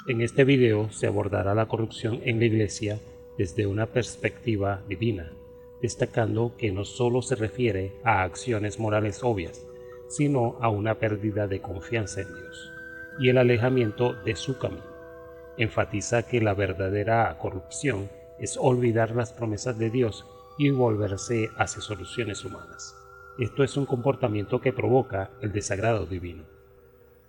En este video se abordará la corrupción en la Iglesia desde una perspectiva divina, destacando que no solo se refiere a acciones morales obvias, sino a una pérdida de confianza en Dios y el alejamiento de su camino. Enfatiza que la verdadera corrupción es olvidar las promesas de Dios y volverse hacia soluciones humanas. Esto es un comportamiento que provoca el desagrado divino.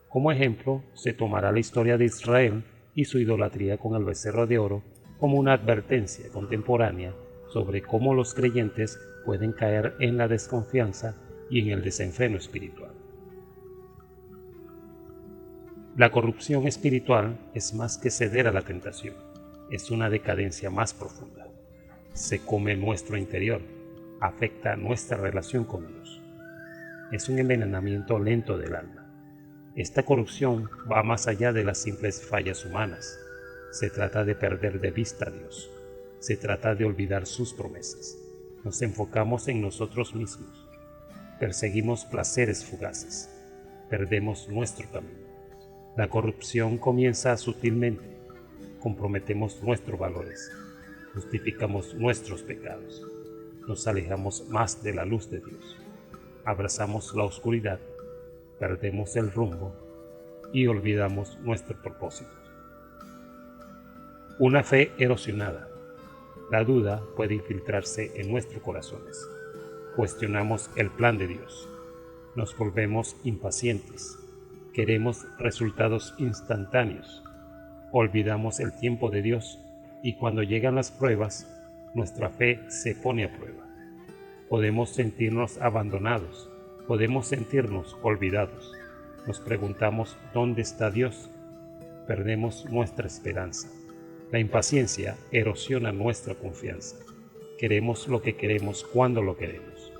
Como ejemplo, se tomará la historia de Israel y su idolatría con el becerro de oro como una advertencia contemporánea sobre cómo los creyentes pueden caer en la desconfianza y en el desenfreno espiritual. La corrupción espiritual es más que ceder a la tentación, es una decadencia más profunda. Se come nuestro interior, afecta nuestra relación con Dios. Es un envenenamiento lento del alma. Esta corrupción va más allá de las simples fallas humanas. Se trata de perder de vista a Dios. Se trata de olvidar sus promesas. Nos enfocamos en nosotros mismos. Perseguimos placeres fugaces. Perdemos nuestro camino. La corrupción comienza sutilmente. Comprometemos nuestros valores. Justificamos nuestros pecados. Nos alejamos más de la luz de Dios. Abrazamos la oscuridad. Perdemos el rumbo y olvidamos nuestro propósito. Una fe erosionada. La duda puede infiltrarse en nuestros corazones. Cuestionamos el plan de Dios. Nos volvemos impacientes. Queremos resultados instantáneos. Olvidamos el tiempo de Dios y cuando llegan las pruebas, nuestra fe se pone a prueba. Podemos sentirnos abandonados. Podemos sentirnos olvidados. Nos preguntamos ¿dónde está Dios? Perdemos nuestra esperanza. La impaciencia erosiona nuestra confianza. Queremos lo que queremos cuando lo queremos.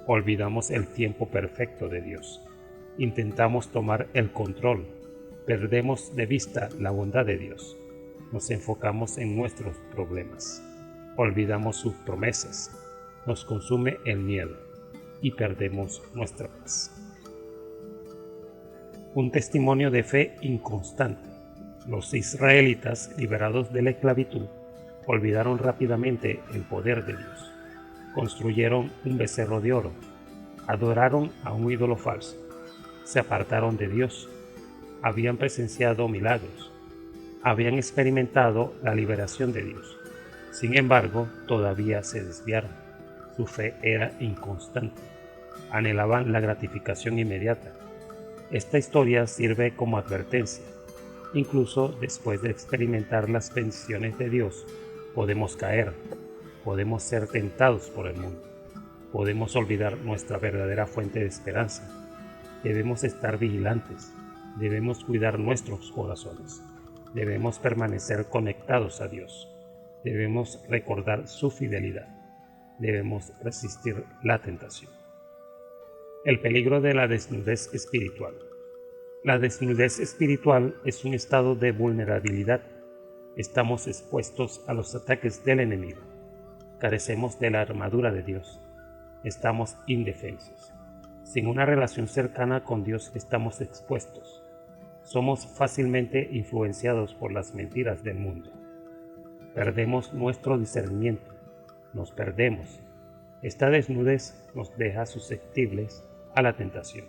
Olvidamos el tiempo perfecto de Dios. Intentamos tomar el control. Perdemos de vista la bondad de Dios. Nos enfocamos en nuestros problemas. Olvidamos sus promesas. Nos consume el miedo y perdemos nuestra paz. Un testimonio de fe inconstante. Los israelitas, liberados de la esclavitud, olvidaron rápidamente el poder de Dios. Construyeron un becerro de oro, adoraron a un ídolo falso, se apartaron de Dios, habían presenciado milagros, habían experimentado la liberación de Dios. Sin embargo, todavía se desviaron. Su fe era inconstante. Anhelaban la gratificación inmediata. Esta historia sirve como advertencia. Incluso después de experimentar las bendiciones de Dios, podemos caer, podemos ser tentados por el mundo, podemos olvidar nuestra verdadera fuente de esperanza. Debemos estar vigilantes, debemos cuidar nuestros corazones, debemos permanecer conectados a Dios, debemos recordar su fidelidad, debemos resistir la tentación. El peligro de la desnudez espiritual. La desnudez espiritual es un estado de vulnerabilidad. Estamos expuestos a los ataques del enemigo. Carecemos de la armadura de Dios. Estamos indefensos. Sin una relación cercana con Dios estamos expuestos. Somos fácilmente influenciados por las mentiras del mundo. Perdemos nuestro discernimiento. Nos perdemos. Esta desnudez nos deja susceptibles a la tentación.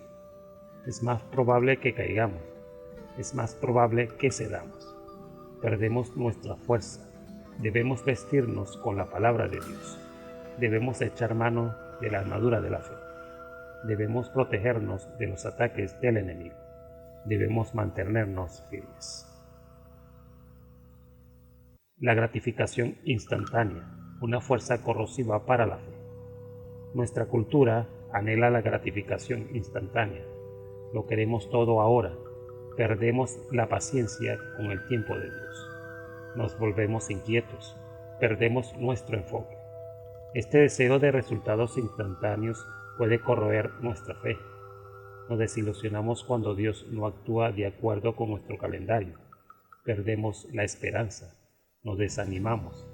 Es más probable que caigamos, es más probable que cedamos. Perdemos nuestra fuerza. Debemos vestirnos con la palabra de Dios. Debemos echar mano de la armadura de la fe. Debemos protegernos de los ataques del enemigo. Debemos mantenernos firmes. La gratificación instantánea, una fuerza corrosiva para la fe. Nuestra cultura anhela la gratificación instantánea. Lo queremos todo ahora. Perdemos la paciencia con el tiempo de Dios. Nos volvemos inquietos. Perdemos nuestro enfoque. Este deseo de resultados instantáneos puede corroer nuestra fe. Nos desilusionamos cuando Dios no actúa de acuerdo con nuestro calendario. Perdemos la esperanza. Nos desanimamos.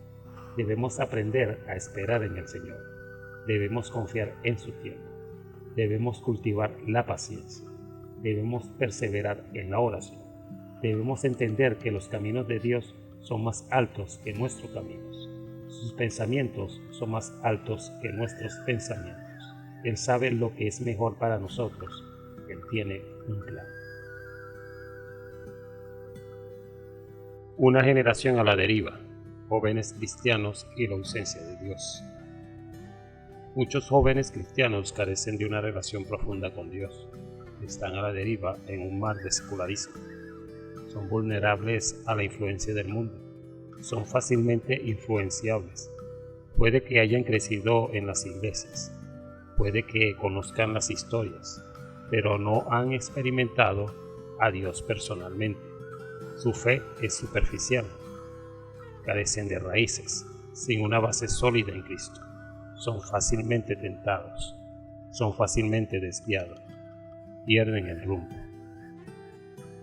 Debemos aprender a esperar en el Señor. Debemos confiar en su tiempo. Debemos cultivar la paciencia. Debemos perseverar en la oración. Debemos entender que los caminos de Dios son más altos que nuestros caminos. Sus pensamientos son más altos que nuestros pensamientos. Él sabe lo que es mejor para nosotros. Él tiene un plan. Una generación a la deriva. Jóvenes cristianos y la ausencia de Dios. Muchos jóvenes cristianos carecen de una relación profunda con Dios. Están a la deriva en un mar de secularismo. Son vulnerables a la influencia del mundo. Son fácilmente influenciables. Puede que hayan crecido en las iglesias. Puede que conozcan las historias, pero no han experimentado a Dios personalmente. Su fe es superficial. Carecen de raíces, sin una base sólida en Cristo. Son fácilmente tentados. Son fácilmente desviados. Pierden el rumbo.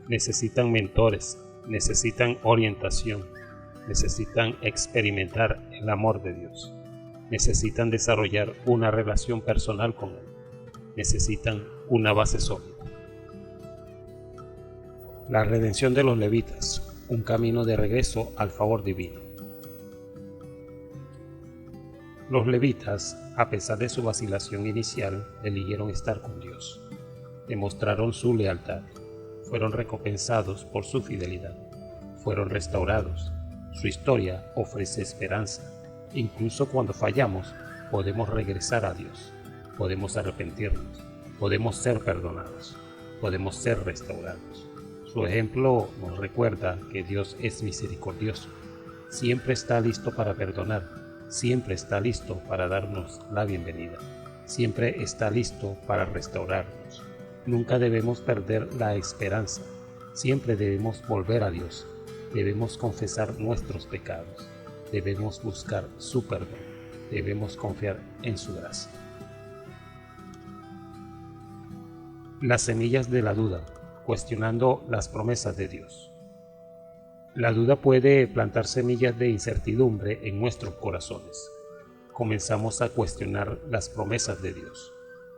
Necesitan mentores, necesitan orientación, necesitan experimentar el amor de Dios, necesitan desarrollar una relación personal con Él, necesitan una base sólida. La redención de los levitas, un camino de regreso al favor divino. Los levitas, a pesar de su vacilación inicial, eligieron estar con Dios, demostraron su lealtad. Fueron recompensados por su fidelidad, fueron restaurados. Su historia ofrece esperanza. Incluso cuando fallamos, podemos regresar a Dios, podemos arrepentirnos, podemos ser perdonados, podemos ser restaurados. Su ejemplo nos recuerda que Dios es misericordioso, siempre está listo para perdonar, siempre está listo para darnos la bienvenida, siempre está listo para restaurarnos. Nunca debemos perder la esperanza, siempre debemos volver a Dios, debemos confesar nuestros pecados, debemos buscar su perdón, debemos confiar en su gracia. Las semillas de la duda, cuestionando las promesas de Dios. La duda puede plantar semillas de incertidumbre en nuestros corazones. Comenzamos a cuestionar las promesas de Dios.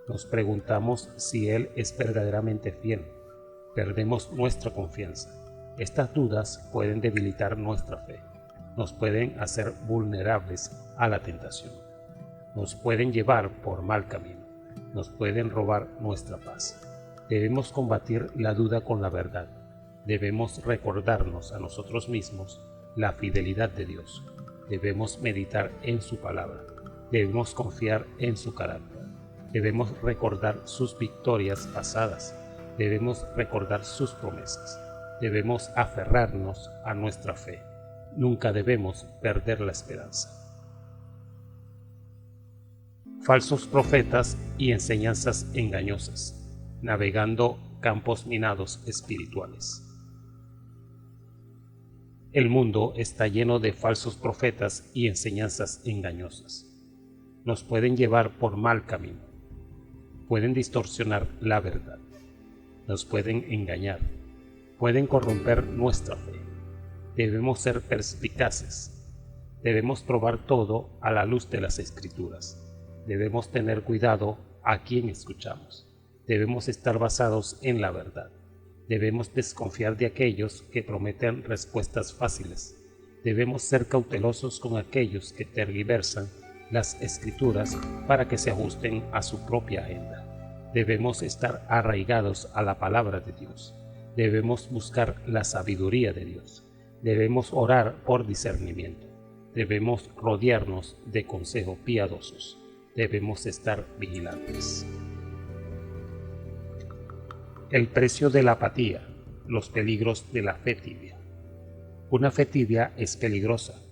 Nos preguntamos si Él es verdaderamente fiel. Perdemos nuestra confianza. Estas dudas pueden debilitar nuestra fe. Nos pueden hacer vulnerables a la tentación. Nos pueden llevar por mal camino. Nos pueden robar nuestra paz. Debemos combatir la duda con la verdad. Debemos recordarnos a nosotros mismos la fidelidad de Dios. Debemos meditar en su palabra. Debemos confiar en su carácter. Debemos recordar sus victorias pasadas. Debemos recordar sus promesas. Debemos aferrarnos a nuestra fe. Nunca debemos perder la esperanza. Falsos profetas y enseñanzas engañosas, navegando campos minados espirituales. El mundo está lleno de falsos profetas y enseñanzas engañosas. Nos pueden llevar por mal camino. Pueden distorsionar la verdad, nos pueden engañar, pueden corromper nuestra fe. Debemos ser perspicaces, debemos probar todo a la luz de las Escrituras, debemos tener cuidado a quién escuchamos, debemos estar basados en la verdad, debemos desconfiar de aquellos que prometen respuestas fáciles, debemos ser cautelosos con aquellos que tergiversan las Escrituras para que se ajusten a su propia agenda. Debemos estar arraigados a la palabra de Dios. Debemos buscar la sabiduría de Dios. Debemos orar por discernimiento. Debemos rodearnos de consejos piadosos. Debemos estar vigilantes. El precio de la apatía, los peligros de la fe tibia. Una fe tibia es peligrosa.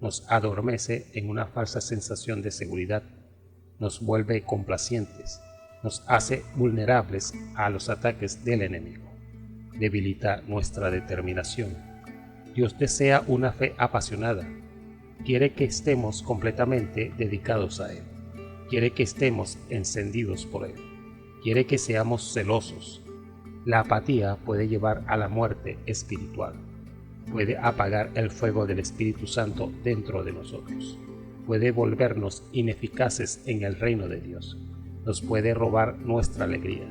Nos adormece en una falsa sensación de seguridad, nos vuelve complacientes, nos hace vulnerables a los ataques del enemigo, debilita nuestra determinación. Dios desea una fe apasionada, quiere que estemos completamente dedicados a Él, quiere que estemos encendidos por Él, quiere que seamos celosos. La apatía puede llevar a la muerte espiritual. Puede apagar el fuego del Espíritu Santo dentro de nosotros. Puede volvernos ineficaces en el reino de Dios. Nos puede robar nuestra alegría.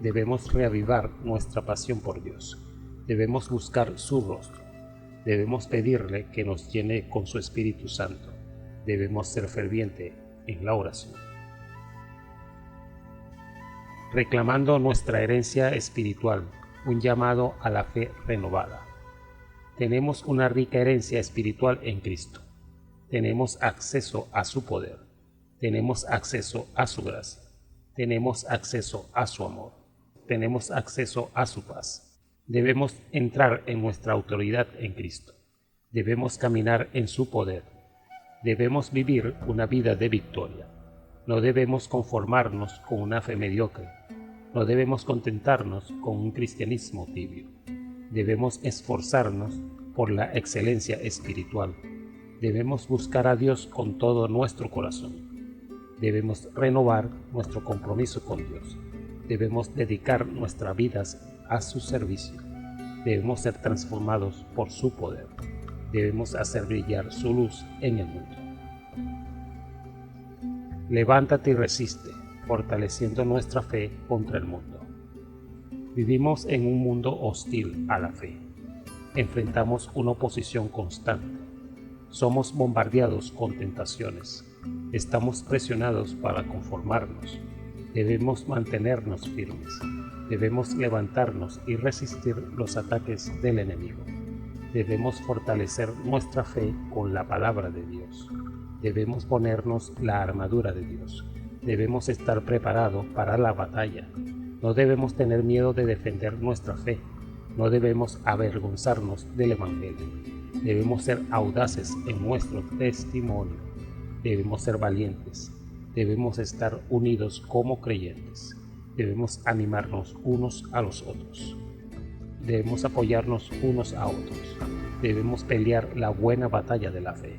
Debemos reavivar nuestra pasión por Dios. Debemos buscar su rostro. Debemos pedirle que nos llene con su Espíritu Santo. Debemos ser fervientes en la oración. Reclamando nuestra herencia espiritual, un llamado a la fe renovada. Tenemos una rica herencia espiritual en Cristo. Tenemos acceso a su poder. Tenemos acceso a su gracia. Tenemos acceso a su amor. Tenemos acceso a su paz. Debemos entrar en nuestra autoridad en Cristo. Debemos caminar en su poder. Debemos vivir una vida de victoria. No debemos conformarnos con una fe mediocre. No debemos contentarnos con un cristianismo tibio. Debemos esforzarnos por la excelencia espiritual. Debemos buscar a Dios con todo nuestro corazón. Debemos renovar nuestro compromiso con Dios. Debemos dedicar nuestras vidas a su servicio. Debemos ser transformados por su poder. Debemos hacer brillar su luz en el mundo. Levántate y resiste, fortaleciendo nuestra fe contra el mundo. Vivimos en un mundo hostil a la fe. Enfrentamos una oposición constante. Somos bombardeados con tentaciones. Estamos presionados para conformarnos. Debemos mantenernos firmes. Debemos levantarnos y resistir los ataques del enemigo. Debemos fortalecer nuestra fe con la palabra de Dios. Debemos ponernos la armadura de Dios. Debemos estar preparados para la batalla. No debemos tener miedo de defender nuestra fe. No debemos avergonzarnos del Evangelio. Debemos ser audaces en nuestro testimonio. Debemos ser valientes. Debemos estar unidos como creyentes. Debemos animarnos unos a los otros. Debemos apoyarnos unos a otros. Debemos pelear la buena batalla de la fe.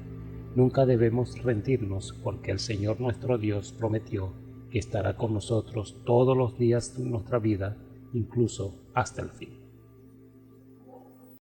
Nunca debemos rendirnos porque el Señor nuestro Dios prometió que estará con nosotros todos los días de nuestra vida, incluso hasta el fin.